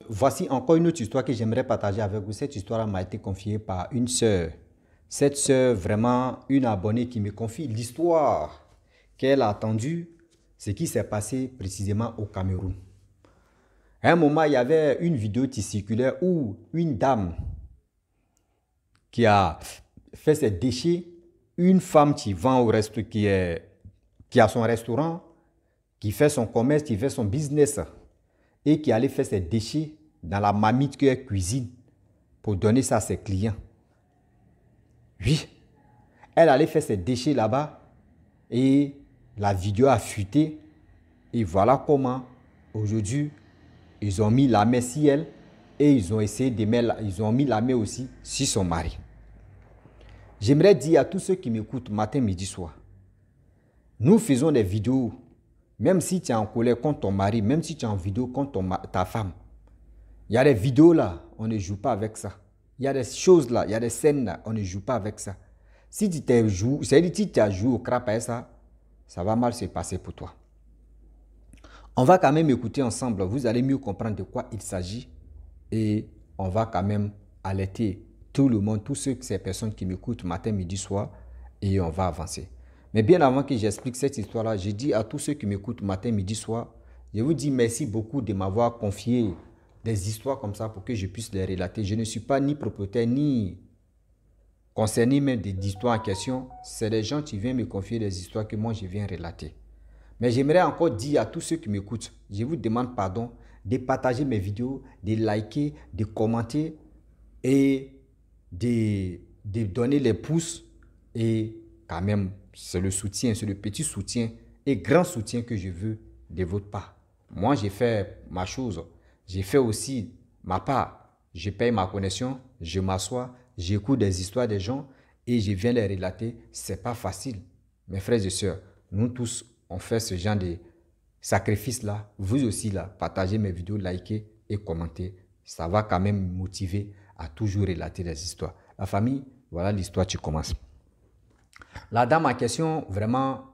Voici encore une autre histoire que j'aimerais partager avec vous. Cette histoire m'a été confiée par une sœur. Cette sœur, vraiment une abonnée qui me confie l'histoire qu'elle a entendue, ce qui s'est passé précisément au Cameroun. À un moment, il y avait une vidéo qui circulait où une dame qui a fait ses déchets, une femme qui vend au resto, qui a son restaurant, qui fait son commerce, qui fait son business et qui allait faire ses déchets dans la marmite qu'elle cuisine pour donner ça à ses clients. Oui, elle allait faire ses déchets là-bas et la vidéo a fuité. Et voilà comment aujourd'hui ils ont mis la main sur elle et ils ont essayé de mettre, ils ont mis la main aussi sur son mari. J'aimerais dire à tous ceux qui m'écoutent matin, midi, soir, nous faisons des vidéos, même si tu es en colère contre ton mari, même si tu es en vidéo contre ta femme. Il y a des vidéos là, on ne joue pas avec ça. Il y a des choses là, il y a des scènes là, on ne joue pas avec ça. Si tu t'es joué, si tu as joué au crap avec ça, ça va mal se passer pour toi. On va quand même écouter ensemble, vous allez mieux comprendre de quoi il s'agit et on va quand même alerter tout le monde, toutes ces personnes qui m'écoutent matin, midi, soir et on va avancer. Mais bien avant que j'explique cette histoire-là, je dis à tous ceux qui m'écoutent matin, midi, soir, je vous dis merci beaucoup de m'avoir confié des histoires comme ça pour que je puisse les relater. Je ne suis pas ni propriétaire, ni concerné même d'histoires en question. C'est des gens qui viennent me confier des histoires que moi je viens relater. Mais j'aimerais encore dire à tous ceux qui m'écoutent, je vous demande pardon de partager mes vidéos, de liker, de commenter et de donner les pouces. Et quand même, c'est le soutien, c'est le petit soutien et grand soutien que je veux de votre part. Moi, j'ai fait ma chose. J'ai fait aussi ma part. Je paye ma connexion, je m'assois, j'écoute des histoires des gens et je viens les relater. Ce n'est pas facile. Mes frères et sœurs, nous tous, on fait ce genre de sacrifice-là. Vous aussi, là, partagez mes vidéos, likez et commentez. Ça va quand même me motiver à toujours relater des histoires. La famille, voilà l'histoire qui commence. La dame en question, vraiment,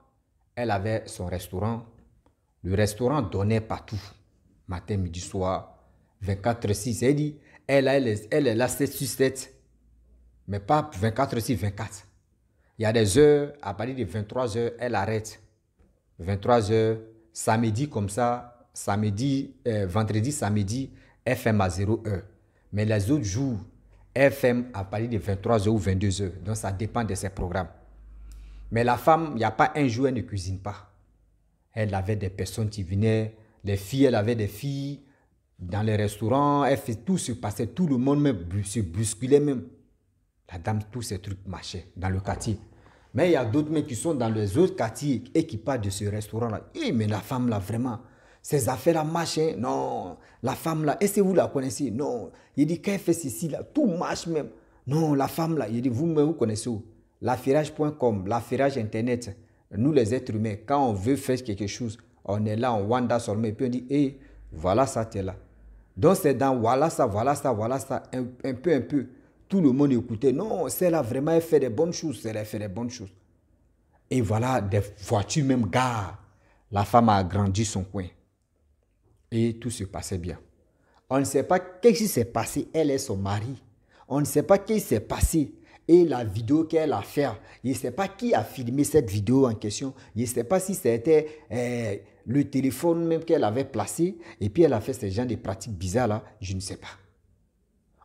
elle avait son restaurant. Le restaurant donnait partout. Matin, midi, soir, 24/6. Elle dit, elle est là 7 sur 7, mais pas 24/6/24. Il y a des heures, à partir de 23 heures, elle arrête. 23 heures, samedi comme ça, vendredi, samedi, elle ferme à 0 heure. Mais les autres jours, elle ferme à partir de 23 heures ou 22 heures. Donc ça dépend de ses programmes. Mais la femme, il n'y a pas un jour, elle ne cuisine pas. Elle avait des personnes qui venaient, les filles, elle avait des filles dans les restaurants, elle fait tout se passait, tout le monde même se bousculait même. La dame, tous ces trucs marchaient dans le quartier. Mais il y a d'autres mecs qui sont dans les autres quartiers et qui parlent de ce restaurant-là. Eh, mais la femme là, vraiment, ces affaires-là marchent. Hein? Non, la femme là, est-ce que vous la connaissez? Non. Il dit, quand elle fait ceci là, tout marche même. Non, la femme là, il dit, vous-même, vous connaissez où? L'affairage.com, l'affairage internet. Nous les êtres humains, quand on veut faire quelque chose, on est là, on wanda seulement. Et puis on dit, eh, voilà ça, t'es là. Donc c'est dans voilà ça, voilà ça, voilà ça, un peu. Tout le monde écoutait. Non, celle-là, vraiment, elle fait des bonnes choses. Elle fait des bonnes choses. Et voilà, des voitures même gare. La femme a agrandi son coin. Et tout se passait bien. On ne sait pas qu'est-ce qui s'est passé. Elle et son mari. On ne sait pas qu'est-ce qui s'est passé. Et la vidéo qu'elle a faite, je ne sais pas qui a filmé cette vidéo en question. Je ne sais pas si c'était le téléphone même qu'elle avait placé. Et puis elle a fait ce genre de pratiques bizarres là. Je ne sais pas.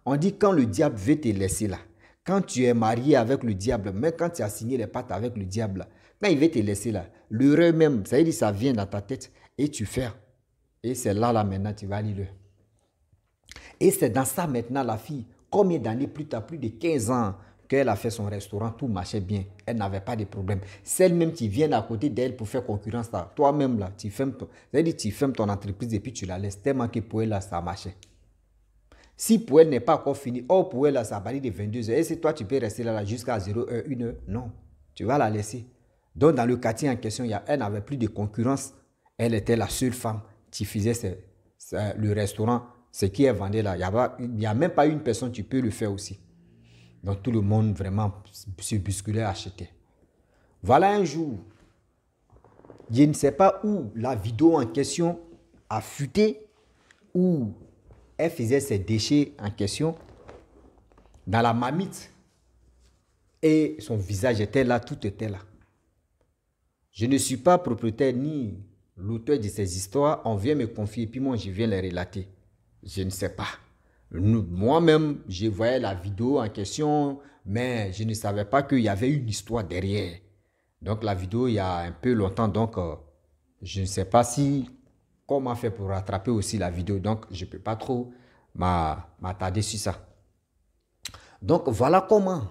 On dit quand le diable veut te laisser là, quand tu es marié avec le diable, même quand tu as signé les pactes avec le diable, là, quand il veut te laisser là, l'heureux même, ça veut dire ça vient dans ta tête et tu fais. Et c'est là maintenant tu vas lire. Et c'est dans ça maintenant la fille, combien d'années plus tard, plus de 15 ans, qu'elle a fait son restaurant, tout marchait bien. Elle n'avait pas de problème. Celle même qui vient à côté d'elle pour faire concurrence là, toi-même là, tu fermes ton entreprise et puis tu la laisses tellement que pour elle là, ça marchait. Si pour elle n'est pas encore fini, pour elle, là, ça va aller de 22 heures. Et si toi, tu peux rester là jusqu'à 0 heure, 1 heure, non. Tu vas la laisser. Donc, dans le quartier en question, elle n'avait plus de concurrence. Elle était la seule femme qui faisait le restaurant, ce qui est vendu là. Il n'y a même pas une personne qui peut le faire aussi. Donc, tout le monde vraiment se bousculait, achetait. Voilà un jour, je ne sais pas où la vidéo en question a fuité, ou elle faisait ses déchets en question dans la marmite. Et son visage était là, tout était là. Je ne suis pas propriétaire ni l'auteur de ces histoires. On vient me confier, puis moi, je viens les relater. Je ne sais pas. Moi-même, je voyais la vidéo en question, mais je ne savais pas qu'il y avait une histoire derrière. Donc, la vidéo, il y a un peu longtemps, donc je ne sais pas si comment faire pour rattraper aussi la vidéo. Donc, je ne peux pas trop m'attarder sur ça. Donc, voilà comment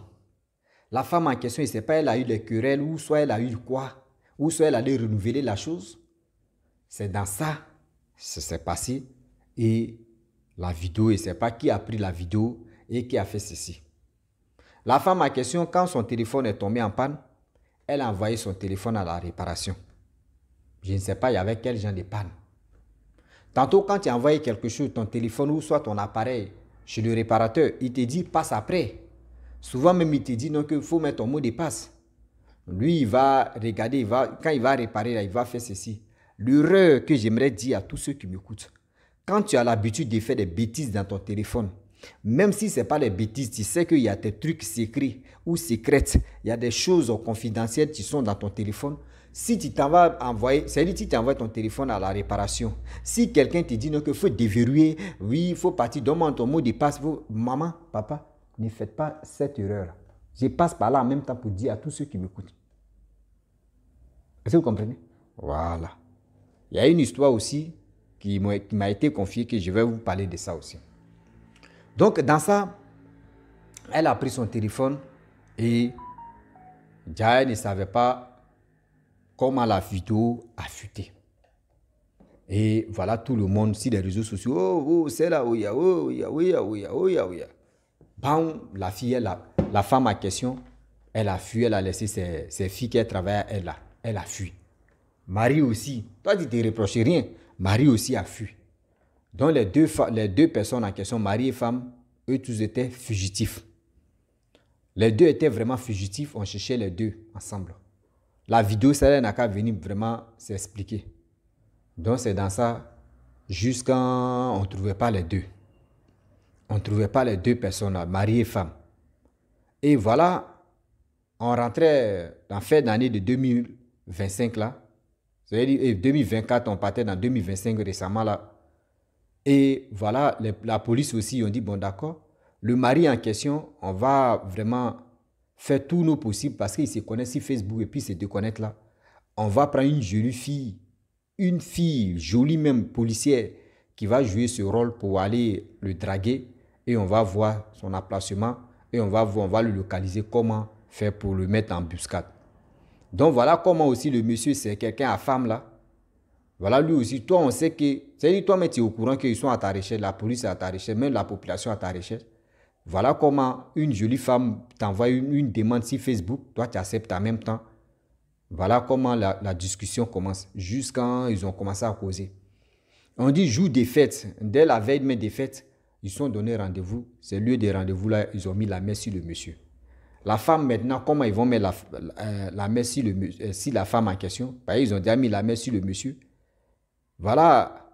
la femme en question, je ne sais pas, elle a eu les querelles, ou soit elle a eu quoi, ou soit elle allait renouveler la chose. C'est dans ça, ça s'est passé. Et la vidéo, je ne sais pas qui a pris la vidéo et qui a fait ceci. La femme en question, quand son téléphone est tombé en panne, elle a envoyé son téléphone à la réparation. Je ne sais pas, il y avait quel genre de panne. Tantôt, quand tu as envoyé quelque chose, ton téléphone ou soit ton appareil, chez le réparateur, il te dit passe après. Souvent même, il te dit non, qu'il faut mettre ton mot de passe. Lui, il va regarder, quand il va réparer, là, il va faire ceci. L'erreur que j'aimerais dire à tous ceux qui m'écoutent, quand tu as l'habitude de faire des bêtises dans ton téléphone, même si ce n'est pas des bêtises, tu sais qu'il y a des trucs secrets ou secrètes, il y a des choses confidentielles qui sont dans ton téléphone. Si tu t'en vas envoyer, c'est-à-dire si tu envoies ton téléphone à la réparation, si quelqu'un te dit qu'il faut déverrouiller, oui, il faut partir, donne-moi ton mot de passe, maman, papa, ne faites pas cette erreur. Je passe par là en même temps pour dire à tous ceux qui m'écoutent. Est-ce que vous comprenez? Voilà. Il y a une histoire aussi qui m'a été confiée que je vais vous parler de ça aussi. Donc, dans ça, elle a pris son téléphone et Jaya ne savait pas comment la vidéo a fuité. Et voilà tout le monde sur les réseaux sociaux. Oh, c'est là, oui, oui. Bam, la fille, la femme en question, elle a fui, elle a laissé ses filles qu'elle travaillait, elle a fui. Marie aussi, toi tu ne te reproches rien, Marie aussi a fui. Donc les deux personnes en question, mari et femme, eux tous étaient fugitifs. Les deux étaient vraiment fugitifs, on cherchait les deux ensemble. La vidéo, ça n'a qu'à venir vraiment s'expliquer. Donc c'est dans ça, jusqu'à on ne trouvait pas les deux. On ne trouvait pas les deux personnes, mari et femme. Et voilà, on rentrait dans la fin d'année de 2025 là. C'est-à-dire 2024, on partait dans 2025 récemment là. Et voilà, la police aussi, on dit, bon d'accord, le mari en question, on va vraiment faire tout nos possibles parce qu'il se connaît sur Facebook et puis se déconnecte là. On va prendre une jolie fille, jolie même policière, qui va jouer ce rôle pour aller le draguer et on va voir son emplacement et on va le localiser, comment faire pour le mettre en embuscade. Donc voilà comment aussi le monsieur, c'est quelqu'un à femme là. Voilà, lui aussi, toi, on sait que, c'est-à-dire toi, mais tu es au courant qu'ils sont à ta recherche, la police est à ta recherche, même la population à ta recherche. Voilà comment une jolie femme t'envoie une demande sur Facebook, toi, tu acceptes en même temps. Voilà comment la discussion commence, jusqu'à ils ont commencé à causer. On dit jour des fêtes, dès la veille même des fêtes, ils sont donnés rendez-vous. C'est lieu des rendez-vous là, ils ont mis la main sur le monsieur. La femme maintenant, comment ils vont mettre la main sur la femme en question? Ils ont déjà mis la main sur le monsieur. Voilà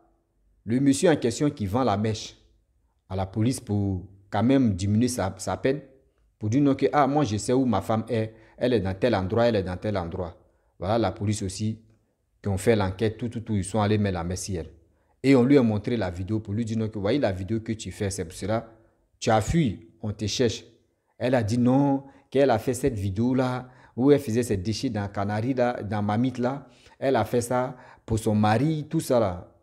le monsieur en question qui vend la mèche à la police pour quand même diminuer sa peine. Pour dire non que, moi je sais où ma femme est, elle est dans tel endroit, elle est dans tel endroit. Voilà la police aussi qui ont fait l'enquête, tout, ils sont allés mettre la mèche sur elle. Et on lui a montré la vidéo pour lui dire non que, voyez la vidéo que tu fais, c'est pour cela, tu as fui, on te cherche. Elle a dit non, qu'elle a fait cette vidéo-là, où elle faisait ses déchets dans Canary, là, dans Mamite, là. Elle a fait ça pour son mari, tout ça, là.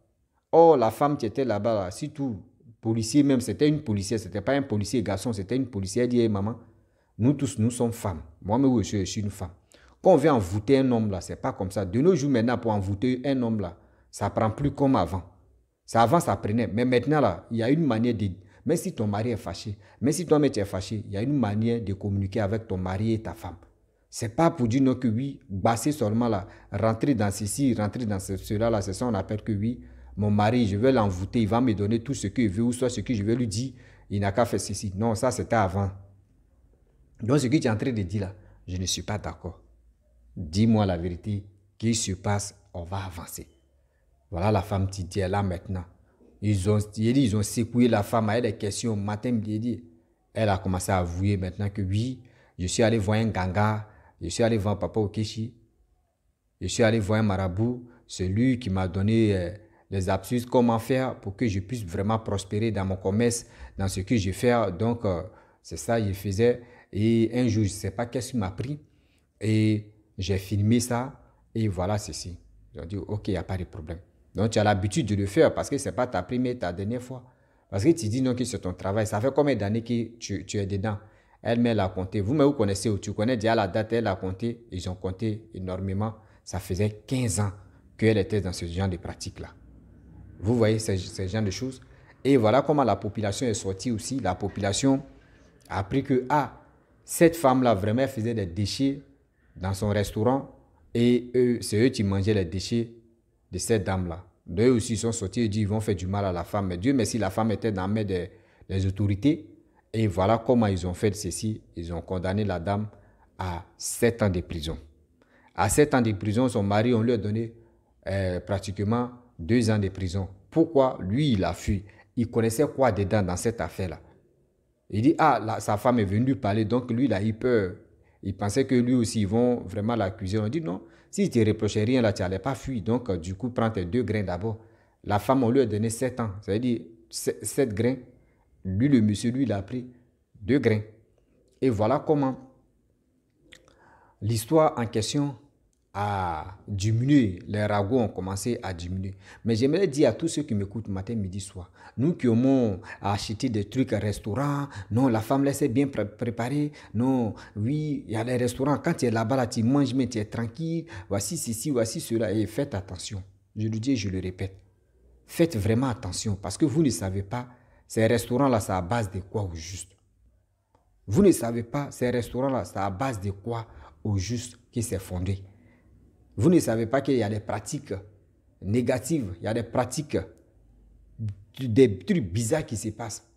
Oh, la femme qui était là-bas, là, surtout, policier même, c'était une policière, c'était pas un policier garçon, c'était une policière. Elle dit, hey, maman, nous tous, nous sommes femmes. Moi-même, je suis une femme. Quand on veut envoûter un homme, là, c'est pas comme ça. De nos jours, maintenant, pour envoûter un homme, là, ça prend plus comme avant. Ça, avant, ça prenait. Mais maintenant, là, il y a une manière de... Même si ton mari est fâché, même si toi-même tu es fâché, il y a une manière de communiquer avec ton mari et ta femme. C'est pas pour dire non que oui, basser seulement là, rentrer dans ceci, rentrer dans cela là, c'est ça on appelle que oui, mon mari, je vais l'envoûter, il va me donner tout ce qu'il veut ou soit ce que je vais lui dire, il n'a qu'à faire ceci. Non, ça c'était avant. Donc ce que tu es en train de dire là, je ne suis pas d'accord. Dis-moi la vérité, qu'il se passe, on va avancer. Voilà la femme qui dit là maintenant. Ils ont secoué la femme avec des questions matin, midi et dit. Elle a commencé à avouer maintenant que oui, je suis allé voir un ganga, je suis allé voir Papa Okechi, je suis allé voir un marabout, c'est lui qui m'a donné les astuces, comment faire pour que je puisse vraiment prospérer dans mon commerce, dans ce que je fais. Donc, c'est ça que je faisais. Et un jour, je ne sais pas qu'est-ce qui m'a pris. Et j'ai filmé ça. Et voilà ceci. Ils ont dit, OK, il n'y a pas de problème. Donc, tu as l'habitude de le faire parce que ce n'est pas ta première, ta dernière fois. Parce que tu dis non que c'est ton travail. Ça fait combien d'années que tu es dedans? Elle a compté. Vous-même, vous connaissez, tu connais déjà la date, elle a compté. Ils ont compté énormément. Ça faisait 15 ans qu'elle était dans ce genre de pratique-là. Vous voyez ce genre de choses. Et voilà comment la population est sortie aussi. La population a appris que, cette femme-là vraiment faisait des déchets dans son restaurant. Et c'est eux qui mangeaient les déchets de cette dame-là. Eux aussi sont sortis et dit ils vont faire du mal à la femme. Mais Dieu merci, la femme était dans la main des autorités. Et voilà comment ils ont fait ceci. Ils ont condamné la dame à 7 ans de prison. À 7 ans de prison, son mari, on lui a donné pratiquement 2 ans de prison. Pourquoi? Lui, il a fui. Il connaissait quoi dedans dans cette affaire-là? Il dit, sa femme est venue lui parler, donc lui, il a eu peur. Il pensait que lui aussi, ils vont vraiment l'accuser. On dit, non, si tu ne reprochais rien, là, tu n'allais pas fuir. Donc, du coup, prends tes 2 grains d'abord. La femme, on lui a donné 7 ans. Ça veut dire 7 grains. Lui, le monsieur, lui, il a pris 2 grains. Et voilà comment l'histoire en question a diminué. Les ragots ont commencé à diminuer. Mais j'aimerais dire à tous ceux qui m'écoutent matin, midi, soir, nous qui aimons acheter des trucs à restaurant, non, la femme laisse bien préparer, non, oui, il y a les restaurants, quand tu es là-bas, là, tu manges, mais tu es tranquille, voici ceci, voici cela, et faites attention. Je le dis et je le répète. Faites vraiment attention, parce que vous ne savez pas, ces restaurants-là, c'est à base de quoi au juste? Vous ne savez pas, ces restaurants-là, c'est à base de quoi au juste qui s'est fondé? Vous ne savez pas qu'il y a des pratiques négatives, il y a des pratiques, des trucs bizarres qui se passent.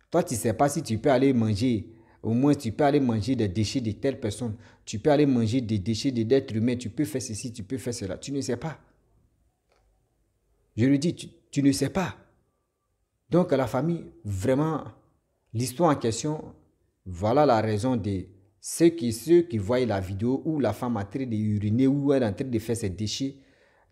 Toi, tu ne sais pas si tu peux aller manger, au moins tu peux aller manger des déchets de telle personne, tu peux aller manger des déchets d'êtres humains, tu peux faire ceci, tu peux faire cela. Tu ne sais pas. Je le dis, tu ne sais pas. Donc la famille, vraiment, l'histoire en question, voilà la raison de ceux qui voient la vidéo où la femme est en train d'uriner ou elle est en train de faire ses déchets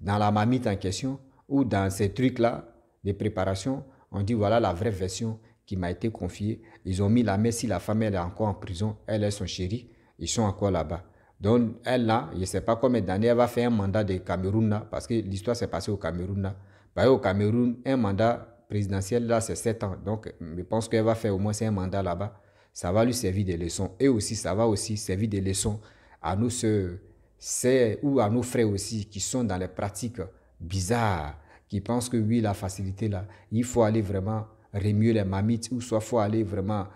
dans la marmite en question ou dans ces trucs-là de préparation. On dit voilà la vraie version qui m'a été confiée. Ils ont mis la main si la femme elle est encore en prison, elle est son chéri, ils sont encore là-bas. Donc elle là, je ne sais pas combien d'années, elle va faire un mandat de Cameroun là, parce que l'histoire s'est passée au Cameroun là. Au Cameroun, un mandat présidentiel là c'est 7 ans. Donc je pense qu'elle va faire au moins un mandat là-bas. Ça va lui servir des leçons. Et aussi, ça va aussi servir des leçons à nos soeurs ou à nos frères aussi qui sont dans les pratiques bizarres, qui pensent que oui, la facilité là, il faut aller vraiment remuer les mamites ou soit il faut aller vraiment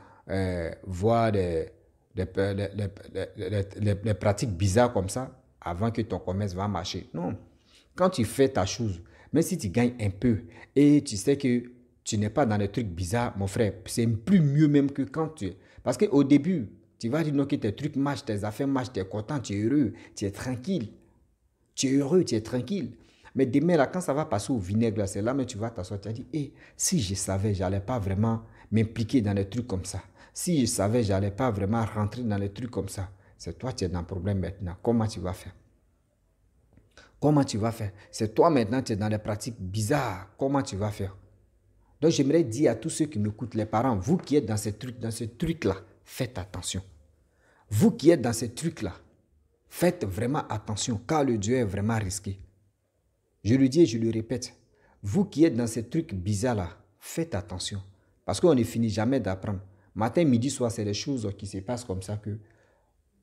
voir les pratiques bizarres comme ça avant que ton commerce va marcher. Non. Quand tu fais ta chose, même si tu gagnes un peu et tu sais que tu n'es pas dans les trucs bizarres, mon frère, c'est plus mieux même que quand tu... Parce qu'au début, tu vas dire non que tes trucs marchent, tes affaires marchent, tu es content, tu es heureux, tu es tranquille. Tu es heureux, tu es tranquille. Mais demain, là, quand ça va passer au vinaigre, c'est là mais tu vas t'asseoir, tu vas dire, si je savais, je n'allais pas vraiment m'impliquer dans les trucs comme ça. Si je savais, je n'allais pas vraiment rentrer dans les trucs comme ça. C'est toi qui es dans le problème maintenant. Comment tu vas faire? Comment tu vas faire? C'est toi maintenant qui es dans les pratiques bizarres. Comment tu vas faire? Donc, j'aimerais dire à tous ceux qui m'écoutent, les parents, vous qui êtes dans ce truc-là, faites attention. Vous qui êtes dans ce truc-là, faites vraiment attention, car le Dieu est vraiment risqué. Je le dis et je le répète. Vous qui êtes dans ces trucs bizarres-là, faites attention. Parce qu'on ne finit jamais d'apprendre. Matin, midi, soir, c'est des choses qui se passent comme ça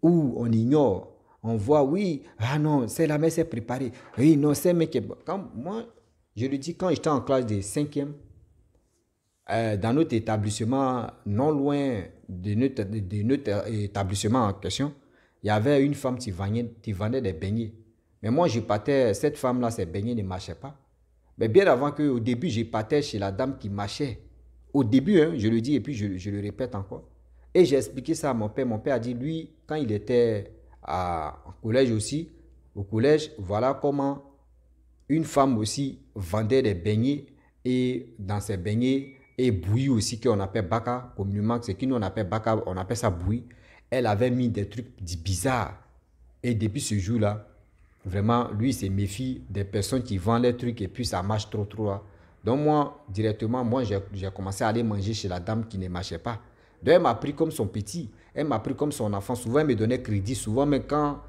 où on ignore. On voit, oui, non, c'est la messe est préparée. Oui, non, c'est mec. Quand moi, je le dis, quand j'étais en classe de 5e, dans notre établissement, non loin de notre établissement en question, il y avait une femme qui vendait des beignets. Mais moi, je partais, cette femme-là, ses beignets ne marchaient pas. Mais bien avant qu'au début, je partais chez la dame qui marchait. Au début, hein, je le dis et puis je le répète encore. Et j'ai expliqué ça à mon père. Mon père a dit, lui, quand il était au collège aussi, au collège, voilà comment une femme aussi vendait des beignets et dans ses beignets et bouillie aussi qu'on appelle baka, communément, c'est qui nous on appelle baka, on appelle ça bouillie. Elle avait mis des trucs bizarres. Et depuis ce jour-là, vraiment, lui, il se méfie des personnes qui vendent les trucs et puis ça marche trop, trop. Là. Donc moi, directement, moi, j'ai commencé à aller manger chez la dame qui ne marchait pas. Donc elle m'a pris comme son petit, elle m'a pris comme son enfant. Souvent, elle me donnait crédit. Souvent, mais quand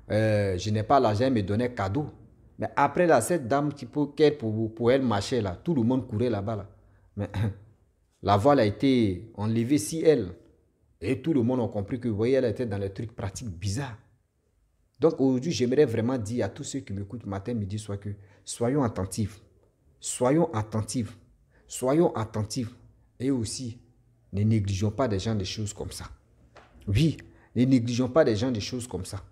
je n'ai pas l'argent, elle me donnait cadeau. Mais après, là, cette dame qui pour elle marcher, là, tout le monde courait là-bas. Là. Mais la voile a été enlevée si elle. Et tout le monde a compris que, vous voyez, elle était dans les trucs pratiques bizarres. Donc aujourd'hui, j'aimerais vraiment dire à tous ceux qui m'écoutent matin, midi, soir que soyons attentifs. Soyons attentifs. Soyons attentifs. Et aussi, ne négligeons pas des gens des choses comme ça. Oui, ne négligeons pas des gens des choses comme ça.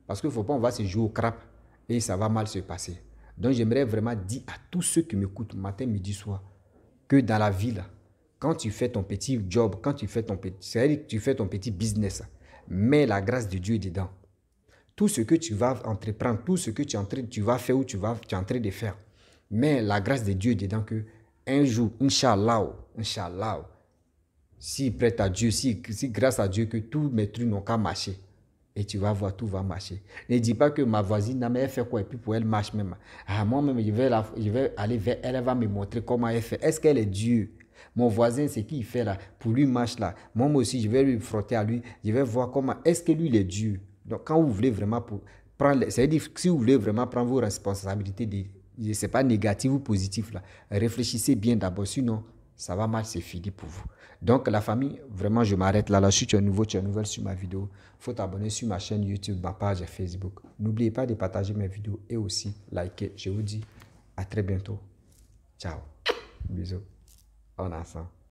Parce qu'il ne faut pas, on va se jouer au crap et ça va mal se passer. Donc j'aimerais vraiment dire à tous ceux qui m'écoutent matin, midi, soir, que dans la vie, là, quand tu fais ton petit job, quand tu fais ton petit, c'est-à-dire que tu fais ton petit business, mets la grâce de Dieu dedans. Tout ce que tu vas entreprendre, tout ce que tu vas faire ou tu es en train de faire, mets la grâce de Dieu dedans que un jour, Inch'Allah, Inch'Allah, si prête à Dieu, si grâce à Dieu que tous mes trucs n'ont qu'à marcher, et tu vas voir, tout va marcher. Ne dis pas que ma voisine n'a même fait quoi et puis pour elle marche même. Ah, moi-même, je vais aller vers elle, elle va me montrer comment elle fait. Est-ce qu'elle est Dieu? Mon voisin, c'est qui il fait là? Pour lui marche là. Moi aussi, je vais lui frotter à lui. Je vais voir comment. Est-ce que lui, il est Dieu? Donc, quand vous voulez vraiment prendre, c'est-à-dire si vous voulez vraiment prendre vos responsabilités, ce n'est pas négatif ou positif là. Réfléchissez bien d'abord, sinon, ça va mal, c'est fini pour vous. Donc, la famille, vraiment, je m'arrête là. Si tu es nouveau, tu es nouvelle sur ma vidéo, il faut t'abonner sur ma chaîne YouTube, ma page Facebook. N'oubliez pas de partager mes vidéos et aussi liker. Je vous dis à très bientôt. Ciao. Bisous. On ensemble.